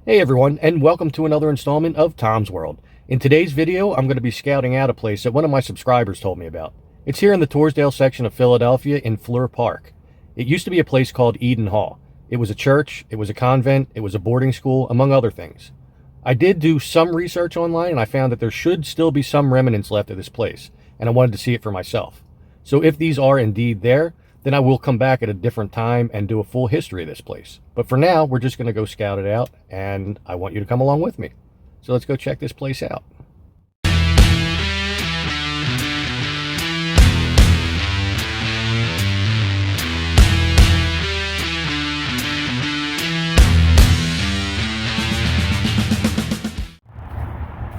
Hey everyone, and welcome to another installment of Tom's World. In today's video, I'm going to be scouting out a place that one of my subscribers told me about. It's here in the Torresdale section of Philadelphia in Fluehr Park. It used to be a place called Eden Hall. It was a church, it was a convent, it was a boarding school, among other things. I did do some research online and I found that there should still be some remnants left of this place, and I wanted to see it for myself. So if these are indeed there, then I will come back at a different time and do a full history of this place. But for now, we're just going to go scout it out, and I want you to come along with me. So let's go check this place out.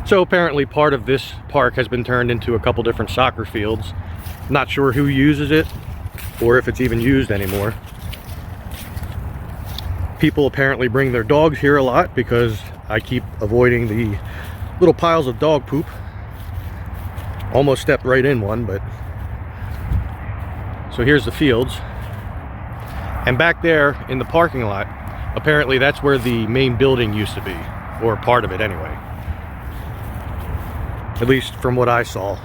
So apparently part of this park has been turned into a couple different soccer fields. Not sure who uses it or if it's even used anymore. People apparently bring their dogs here a lot because I keep avoiding the little piles of dog poop. Almost stepped right in one, but... So here's the fields. And back there in the parking lot, apparently that's where the main building used to be, or part of it anyway. At least from what I saw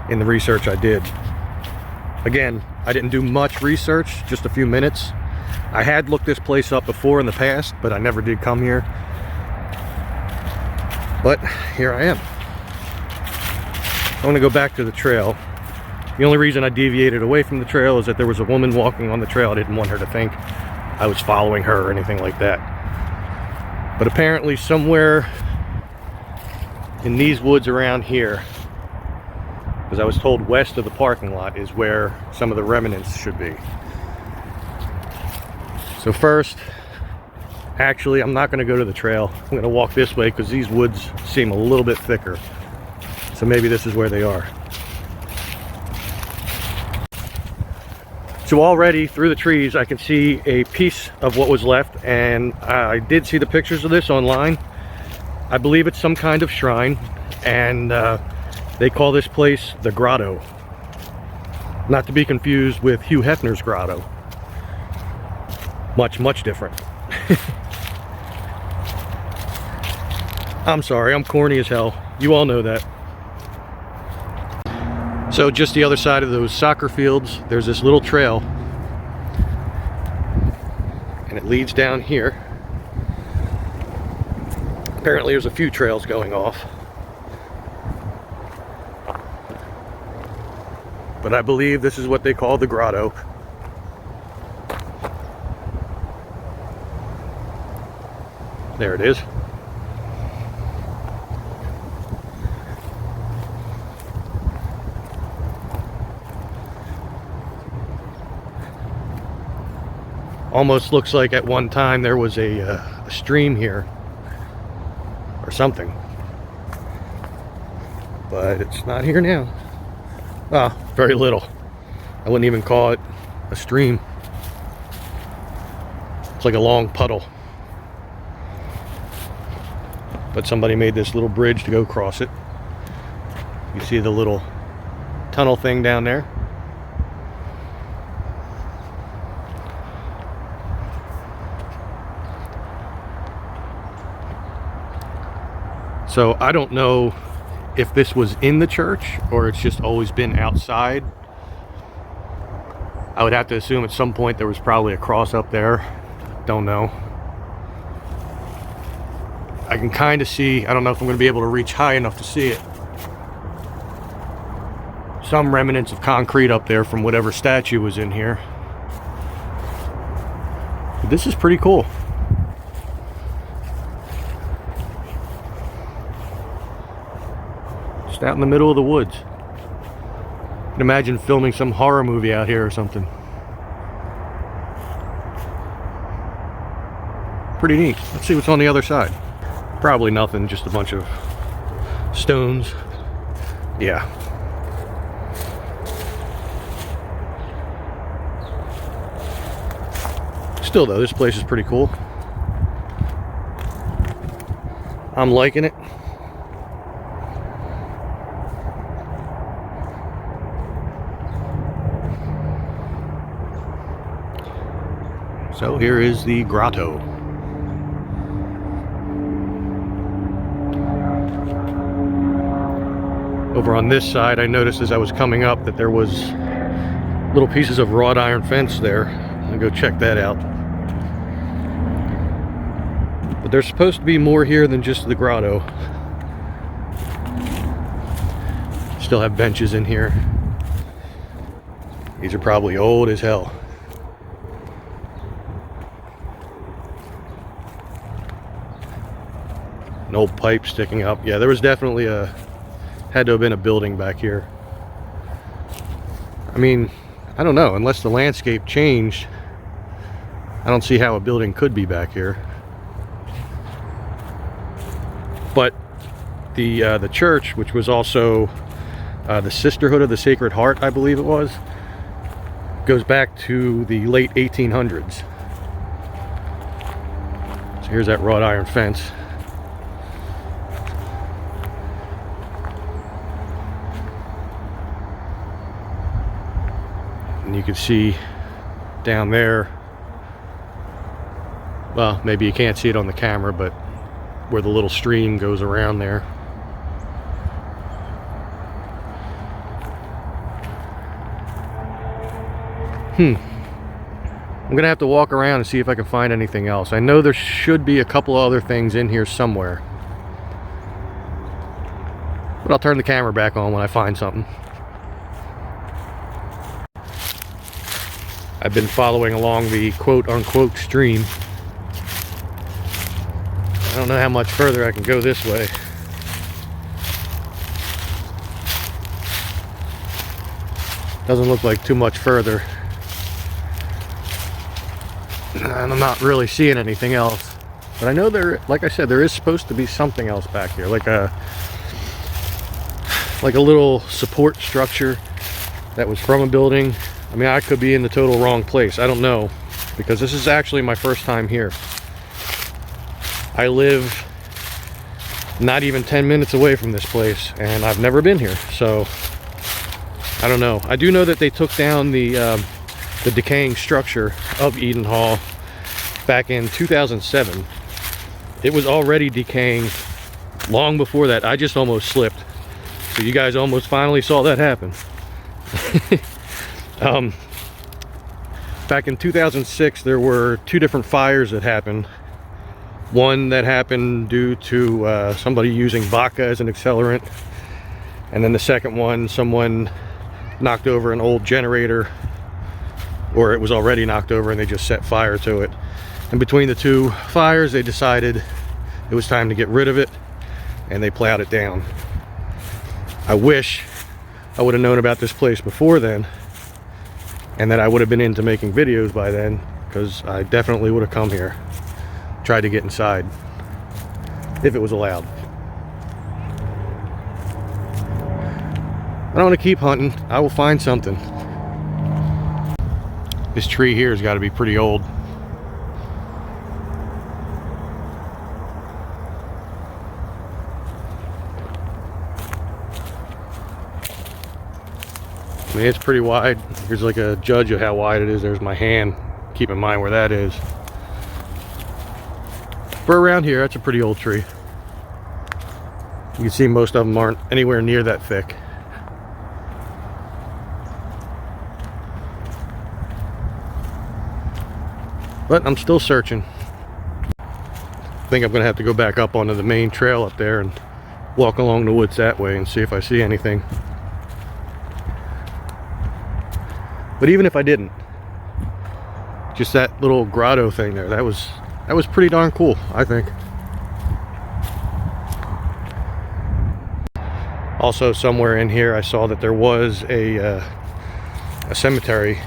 in the research I did. Again, I didn't do much research, just a few minutes. I had looked this place up before in the past, but I never did come here. But here I am. I want to go back to the trail. The only reason I deviated away from the trail is that there was a woman walking on the trail. I didn't want her to think I was following her or anything like that. But apparently somewhere in these woods around here, because I was told west of the parking lot is where some of the remnants should be. So first, actually, I'm not going to go to the trail. I'm going to walk this way because these woods seem a little bit thicker. So maybe this is where they are. So already through the trees, I can see a piece of what was left, and I did see the pictures of this online. I believe it's some kind of shrine, and they call this place the Grotto. Not to be confused with Hugh Hefner's Grotto. Much, much different. I'm sorry, I'm corny as hell. You all know that. So just the other side of those soccer fields, there's this little trail. And it leads down here. Apparently there's a few trails going off. But I believe this is what they call the Grotto. There it is. Almost looks like at one time there was a stream here or something. But it's not here now. Ah, very little. I wouldn't even call it a stream. It's like a long puddle. But somebody made this little bridge to go across it. You see the little tunnel thing down there? So I don't know if this was in the church or it's just always been outside. I would have to assume at some point there was probably a cross up there. Don't know. I can kind of see, I don't know if I'm going to be able to reach high enough to see it. Some remnants of concrete up there from whatever statue was in here. But this is pretty cool. Just out in the middle of the woods. I can imagine filming some horror movie out here or something. Pretty neat. Let's see what's on the other side. Probably nothing, just a bunch of stones. Yeah. Still though, this place is pretty cool. I'm liking it. So here is the grotto. Over on this side, I noticed as I was coming up that there was little pieces of wrought iron fence there. I'll go check that out. But there's supposed to be more here than just the grotto. Still have benches in here. These are probably old as hell. An old pipe sticking up. Yeah, there was definitely had to have been a building back here. I mean, I don't know, unless the landscape changed, I don't see how a building could be back here. But the church, which was also the Sisterhood of the Sacred Heart, I believe it was, goes back to the late 1800s. So here's that wrought iron fence. And you can see down there, well, maybe you can't see it on the camera, but where the little stream goes around there. I'm gonna have to walk around and see if I can find anything else. I know there should be a couple other things in here somewhere, but I'll turn the camera back on when I find something. I've been following along the quote-unquote stream. I don't know how much further I can go this way. Doesn't look like too much further. And I'm not really seeing anything else. But I know there, like I said, there is supposed to be something else back here. Like a little support structure that was from a building. I mean, I could be in the total wrong place. I don't know. Because this is actually my first time here. I live not even 10 minutes away from this place, and I've never been here, so I don't know. I do know that they took down the decaying structure of Eden Hall back in 2007. It was already decaying long before that. I just almost slipped. So you guys almost finally saw that happen. Back in 2006, there were two different fires that happened. One that happened due to somebody using vodka as an accelerant. And then the second one, someone knocked over an old generator, or it was already knocked over and they just set fire to it. And between the two fires, they decided it was time to get rid of it, and they plowed it down. I wish I would have known about this place before then, and that I would have been into making videos by then, because I definitely would have come here, tried to get inside, if it was allowed. I don't want to keep hunting. I will find something. This tree here has got to be pretty old. I mean, it's pretty wide. Here's like a judge of how wide it is. There's my hand. Keep in mind where that is. For around here, that's a pretty old tree. You can see most of them aren't anywhere near that thick. But I'm still searching. I think I'm gonna have to go back up onto the main trail up there and walk along the woods that way and see if I see anything. But even if I didn't, just that little grotto thing there, that was pretty darn cool, I think. Also, somewhere in here I saw that there was a cemetery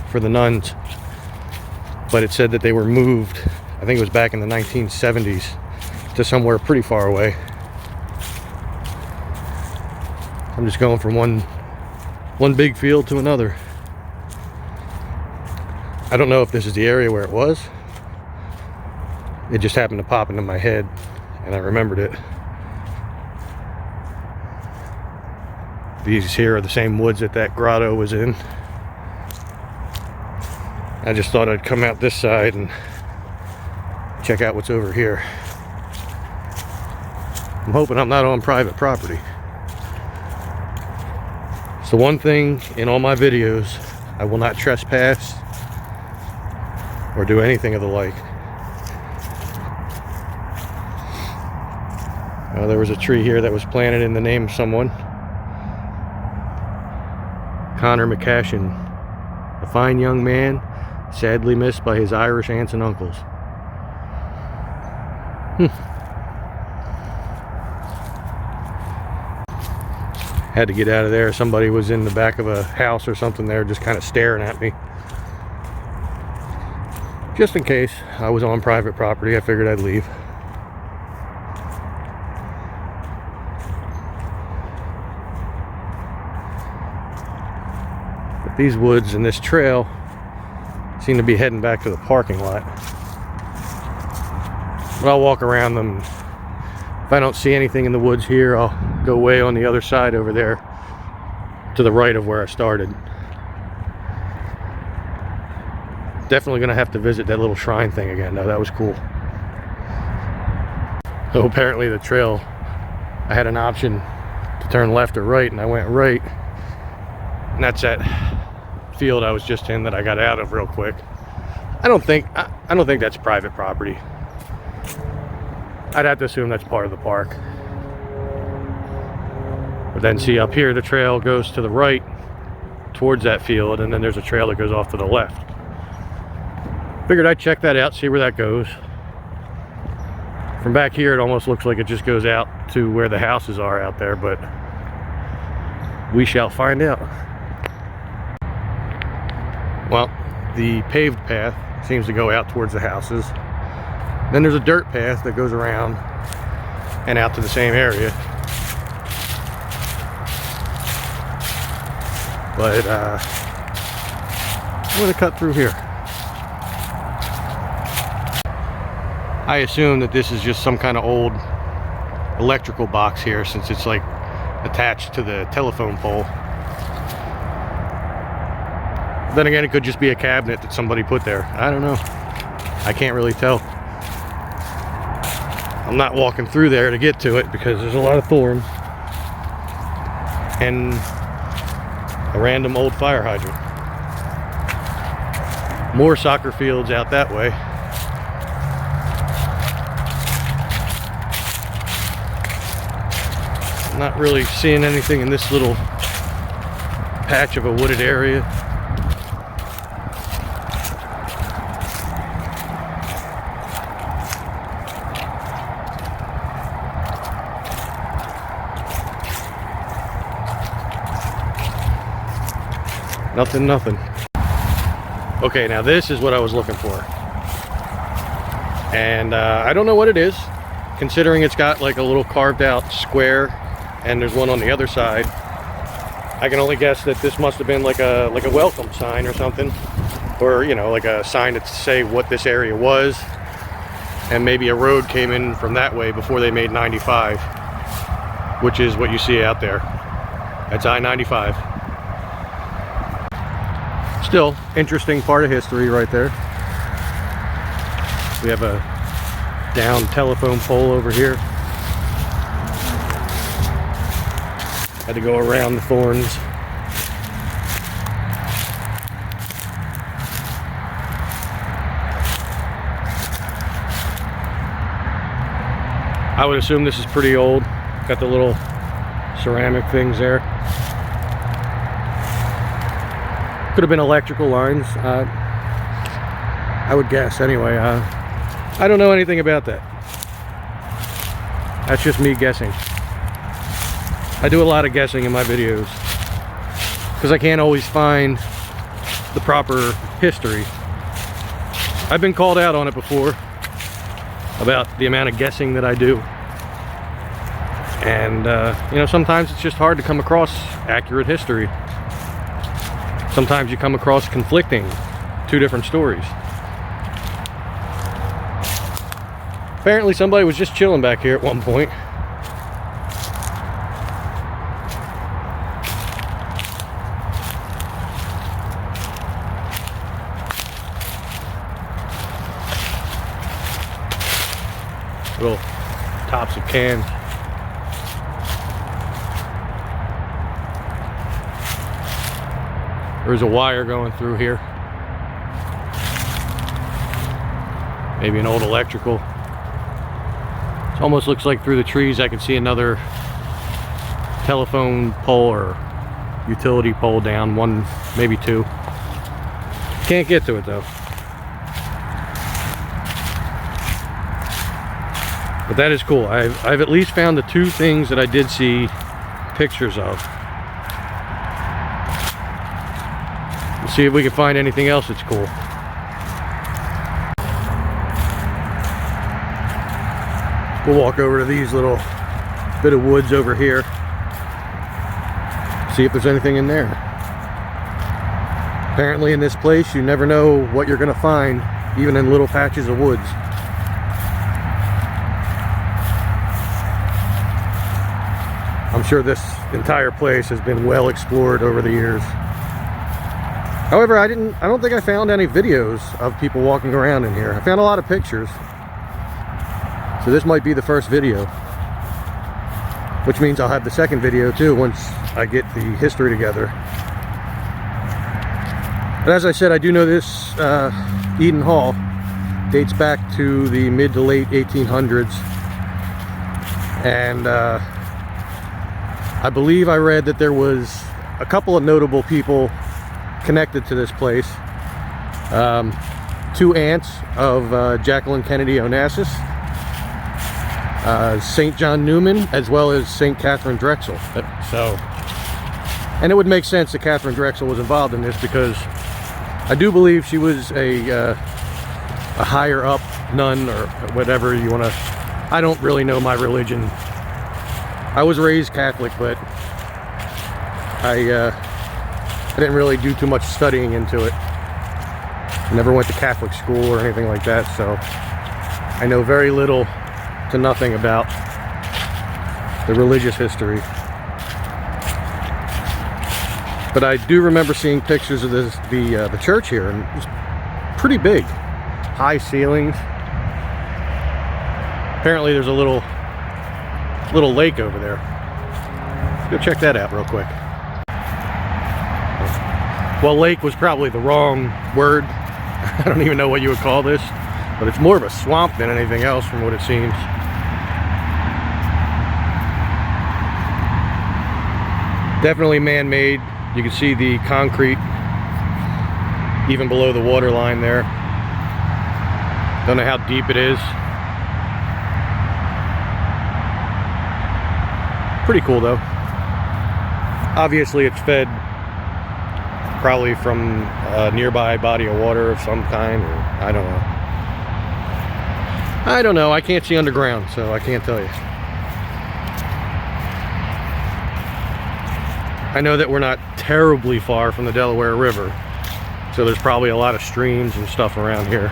for the nuns, but it said that they were moved, I think it was back in the 1970s, to somewhere pretty far away. I'm just going from one big field to another. I don't know if this is the area where it was. It just happened to pop into my head and I remembered it. These here are the same woods that grotto was in. I just thought I'd come out this side and check out what's over here. I'm hoping I'm not on private property. It's the one thing in all my videos, I will not trespass or do anything of the like. There was a tree here that was planted in the name of someone. Connor McCashin, a fine young man, sadly missed by his Irish aunts and uncles. Had to get out of there. Somebody was in the back of a house or something there just kind of staring at me. Just in case I was on private property, I figured I'd leave. But these woods and this trail seem to be heading back to the parking lot. But I'll walk around them. If I don't see anything in the woods here, I'll go way on the other side over there to the right of where I started. Definitely gonna have to visit that little shrine thing again though. That was cool. So apparently the trail, I had an option to turn left or right, and I went right, and that's that field I was just in that I got out of real quick. I don't think that's private property. I'd have to assume that's part of the park. But then see up here, the trail goes to the right towards that field, and then there's a trail that goes off to the left. Figured I'd check that out, see where that goes. From back here, it almost looks like it just goes out to where the houses are out there, but we shall find out. Well, the paved path seems to go out towards the houses. Then there's a dirt path that goes around and out to the same area. But I'm going to cut through here. I assume that this is just some kind of old electrical box here, since it's like attached to the telephone pole. Then again, it could just be a cabinet that somebody put there. I don't know. I can't really tell. I'm not walking through there to get to it because there's a lot of thorns and a random old fire hydrant. More soccer fields out that way. I'm not really seeing anything in this little patch of a wooded area. Nothing. Okay, now this is what I was looking for. And I don't know what it is, considering it's got like a little carved out square and there's one on the other side. I can only guess that this must have been like a welcome sign or something, or you know, like a sign to say what this area was, and maybe a road came in from that way before they made 95, which is what you see out there. That's I-95. Still, interesting part of history right there. We have a down telephone pole over here. Had to go around the thorns. I would assume this is pretty old. Got the little ceramic things there. Could have been electrical lines. I would guess anyway. I don't know anything about that. That's just me guessing. I do a lot of guessing in my videos because I can't always find the proper history. I've been called out on it before about the amount of guessing that I do. And you know, sometimes it's just hard to come across accurate history. Sometimes you come across conflicting two different stories. Apparently somebody was just chilling back here at one point. Little tops of cans. There's a wire going through here. Maybe an old electrical. It almost looks like through the trees I can see another telephone pole or utility pole down, one, maybe two. Can't get to it though. But that is cool. I've at least found the two things that I did see pictures of. Let's see if we can find anything else that's cool. We'll walk over to these little bit of woods over here. See if there's anything in there. Apparently in this place you never know what you're gonna find, even in little patches of woods. I'm sure this entire place has been well explored over the years. However, I don't think I found any videos of people walking around in here. I found a lot of pictures. So this might be the first video, which means I'll have the second video too once I get the history together. But as I said, I do know this Eden Hall dates back to the mid to late 1800s, and I believe I read that there was a couple of notable people connected to this place. Two aunts of Jacqueline Kennedy Onassis, St. John Newman, as well as St. Catherine Drexel. And it would make sense that Catherine Drexel was involved in this, because I do believe she was a higher up nun, or whatever you want to. I don't really know my religion. I was raised Catholic, but I didn't really do too much studying into it. I never went to Catholic school or anything like that, so I know very little to nothing about the religious history. But I do remember seeing pictures of the church here, and it's pretty big. High ceilings. Apparently there's a little lake over there. Let's go check that out real quick. Well, lake was probably the wrong word. I don't even know what you would call this, but it's more of a swamp than anything else from what it seems. Definitely man-made. You can see the concrete even below the water line there. Don't know how deep it is. Pretty cool though. Obviously it's fed probably from a nearby body of water of some kind, or I don't know. I don't know. I can't see underground, so I can't tell you. I know that we're not terribly far from the Delaware River, so there's probably a lot of streams and stuff around here.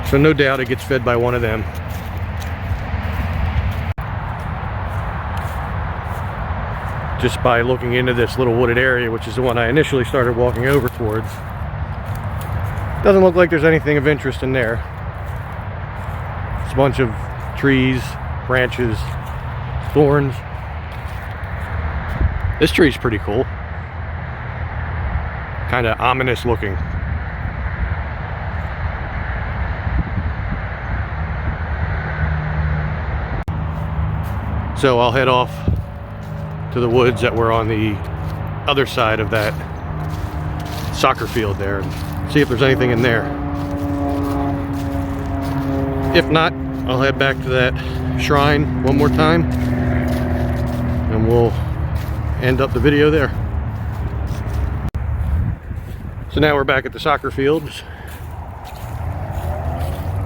So no doubt it gets fed by one of them. Just by looking into this little wooded area, which is the one I initially started walking over towards. Doesn't look like there's anything of interest in there. It's a bunch of trees, branches, thorns. This tree's pretty cool. Kind of ominous looking. So I'll head off to the woods that were on the other side of that soccer field there and see if there's anything in there. If not, I'll head back to that shrine one more time and we'll end up the video there. So now we're back at the soccer fields.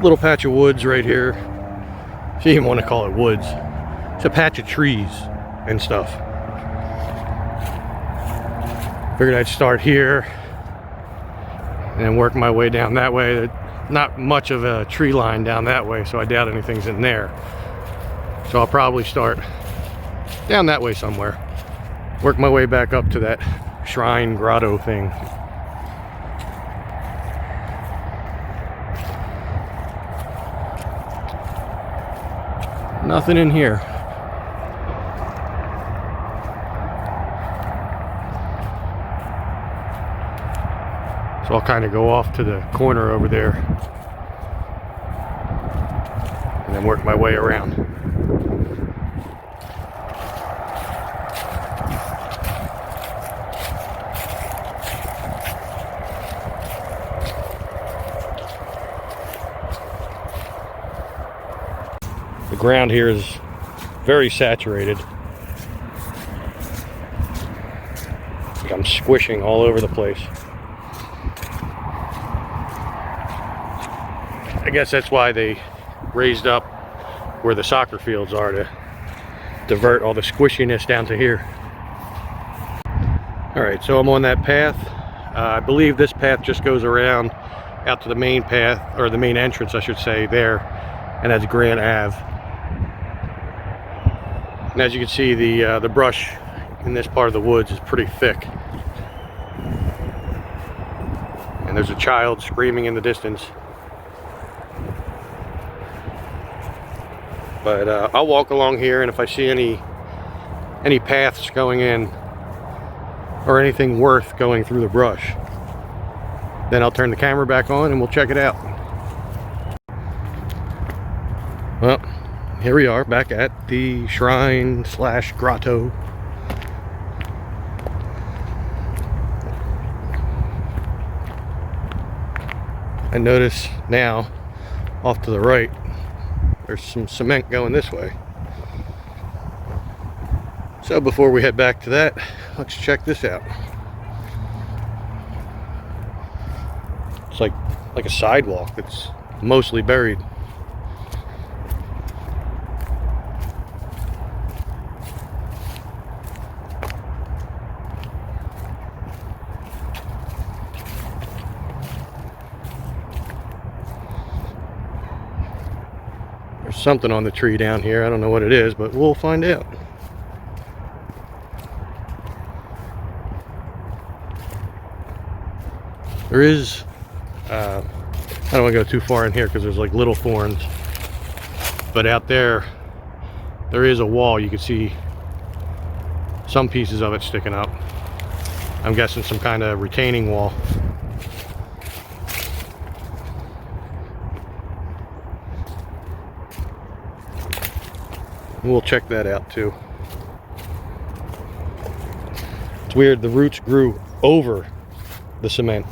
Little patch of woods right here. If you even want to call it woods. It's a patch of trees and stuff. Figured I'd start here and work my way down that way. Not much of a tree line down that way, so I doubt anything's in there. So I'll probably start down that way somewhere. Work my way back up to that shrine grotto thing. Nothing in here. So I'll kind of go off to the corner over there and then work my way around. The ground here is very saturated. Like I'm squishing all over the place. I guess that's why they raised up where the soccer fields are, to divert all the squishiness down to here. Alright, so I'm on that path. I believe this path just goes around out to the main path, or the main entrance I should say, there, and that's Grand Ave. And as you can see, the brush in this part of the woods is pretty thick. And there's a child screaming in the distance. But I'll walk along here, and if I see any paths going in or anything worth going through the brush, then I'll turn the camera back on and we'll check it out. Well, here we are back at the shrine slash grotto. I notice now off to the right there's some cement going this way. So before we head back to that, let's check this out. It's like a sidewalk that's mostly buried. There's something on the tree down here. I don't know what it is, but we'll find out. There is, I don't want to go too far in here because there's like little thorns, but out there is a wall. You can see some pieces of it sticking up. I'm guessing some kind of retaining wall. We'll check that out too. It's weird, the roots grew over the cement.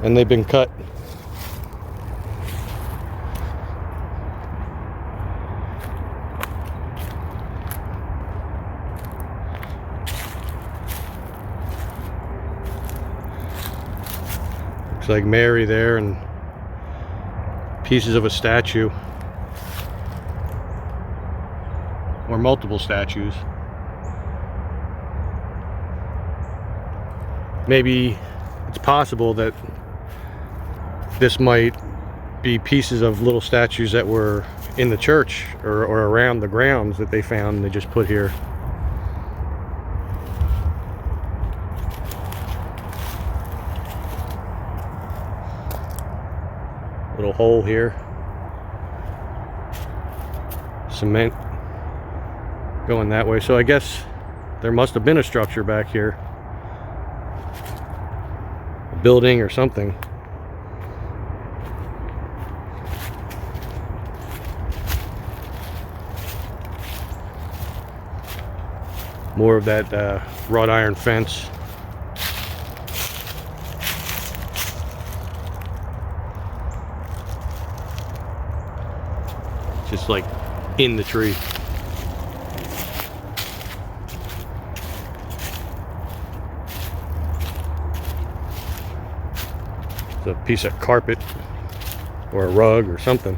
And they've been cut. Looks like Mary there and pieces of a statue, or multiple statues. Maybe it's possible that this might be pieces of little statues that were in the church or around the grounds that they found and they just put here. Little hole here. Cement going that way. So I guess there must have been a structure back here. A building or something. More of that wrought iron fence. Just like in the tree. It's a piece of carpet or a rug or something.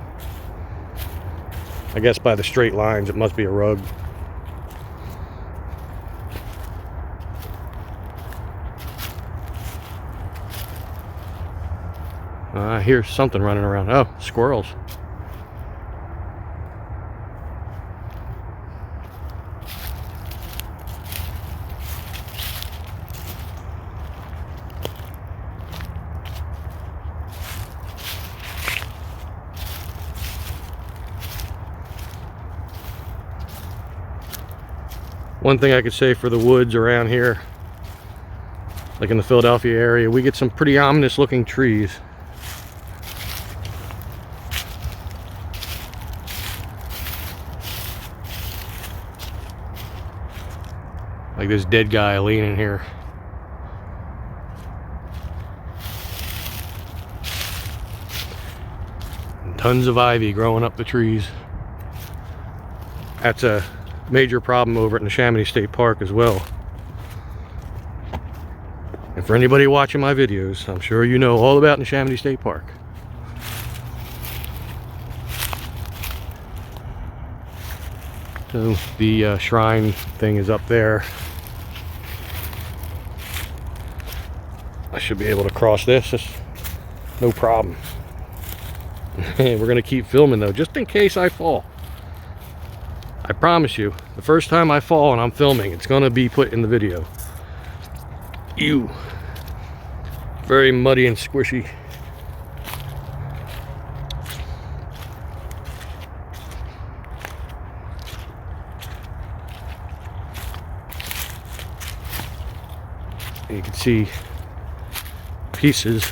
I guess by the straight lines it must be a rug. I hear something running around. Oh, squirrels. One thing I could say for the woods around here, like in the Philadelphia area, we get some pretty ominous looking trees. Like this dead guy leaning here. And tons of ivy growing up the trees. That's a major problem over at Neshaminy State Park as well. And for anybody watching my videos, I'm sure you know all about Neshaminy State Park. So the shrine thing is up there. I should be able to cross this, no problem. We're gonna keep filming though, just in case I fall. I promise you, the first time I fall and I'm filming, it's gonna be put in the video. Ew. Very muddy and squishy. You can see pieces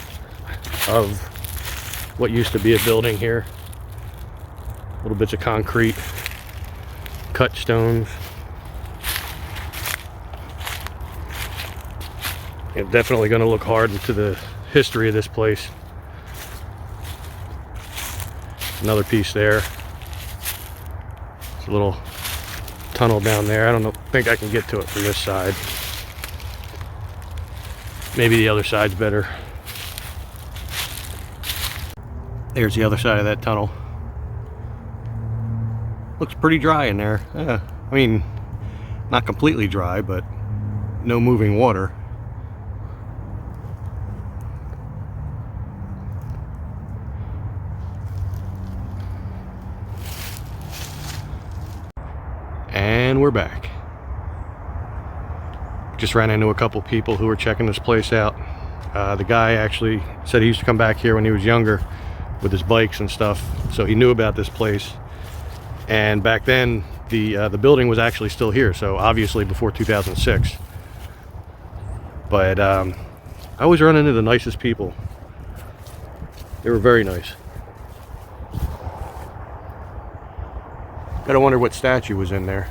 of what used to be a building here. Little bits of concrete, cut stones. It's definitely going to look hard into the history of this place. Another piece there. There's a little tunnel down there. I don't think I can get to it from this side. Maybe the other side's better. There's the other side of that tunnel. Looks pretty dry in there. I mean, not completely dry, but no moving water. And we're back. Just ran into a couple people who were checking this place out. The guy actually said he used to come back here when he was younger with his bikes and stuff, so he knew about this place. And back then the building was actually still here, so obviously before 2006. But I always run into the nicest people. They were very nice. Gotta wonder what statue was in there.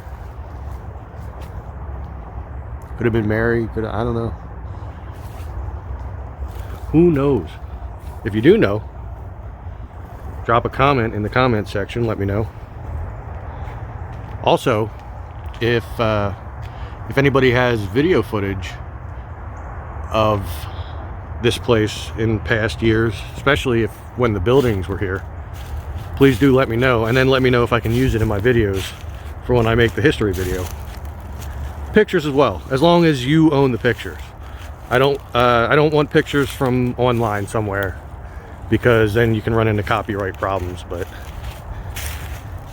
Could have been Mary, I don't know. Who knows? If you do know, drop a comment in the comment section, let me know. Also, if anybody has video footage of this place in past years, especially if when the buildings were here, please do let me know, and then let me know if I can use it in my videos for when I make the history video. Pictures as well, as long as you own the pictures. I don't want pictures from online somewhere, because then you can run into copyright problems. But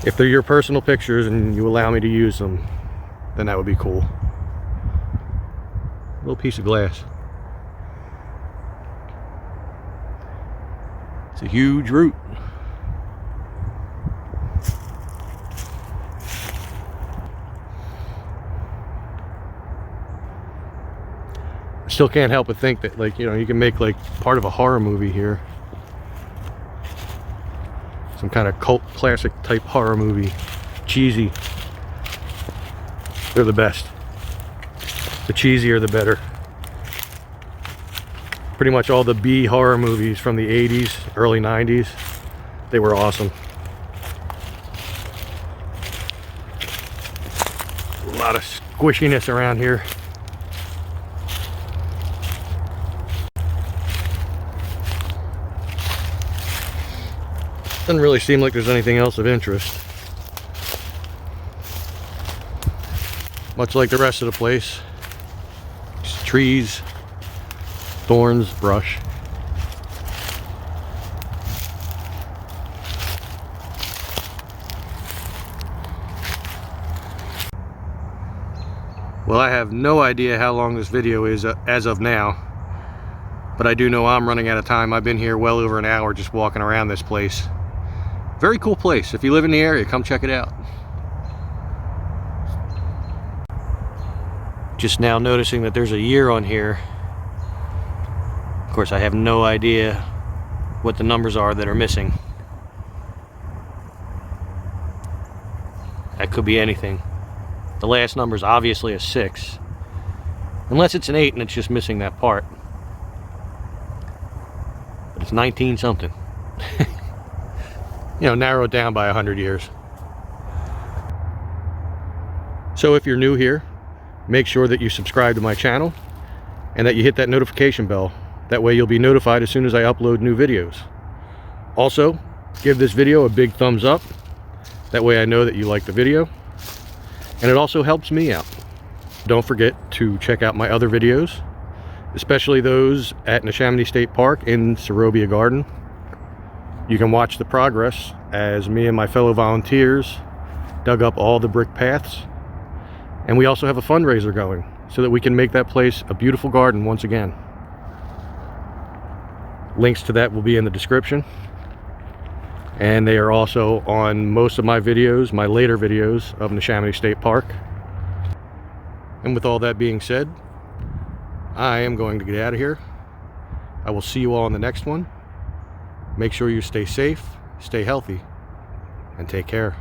if they're your personal pictures and you allow me to use them, then that would be cool. Little piece of glass. It's a huge root. Still can't help but think that, like, you know, you can make like part of a horror movie here. Some kind of cult classic type horror movie. Cheesy. They're the best. The cheesier the better. Pretty much all the B horror movies from the 80s, early 90s, they were awesome. A lot of squishiness around here. Doesn't really seem like there's anything else of interest. Much like the rest of the place. Just trees, thorns, brush. Well, I have no idea how long this video is as of now, but I do know I'm running out of time. I've been here well over an hour just walking around this place. Very cool place. If you live in the area, come check it out. Just now noticing that there's a year on here course, I have no idea what the numbers are that are missing. That could be anything. The last number is obviously a 6. Unless it's an 8 and it's just missing that part. But it's 19 something. You know, narrowed down by 100 years. So if you're new here, make sure that you subscribe to my channel and that you hit that notification bell. That way you'll be notified as soon as I upload new videos. Also, give this video a big thumbs up. That way I know that you like the video. And it also helps me out. Don't forget to check out my other videos, especially those at Neshaminy State Park in Sarobia Garden. You can watch the progress as me and my fellow volunteers dug up all the brick paths. And we also have a fundraiser going so that we can make that place a beautiful garden once again. Links to that will be in the description. And they are also on most of my videos, my later videos of Neshaminy State Park. And with all that being said, I am going to get out of here. I will see you all in the next one. Make sure you stay safe, stay healthy, and take care.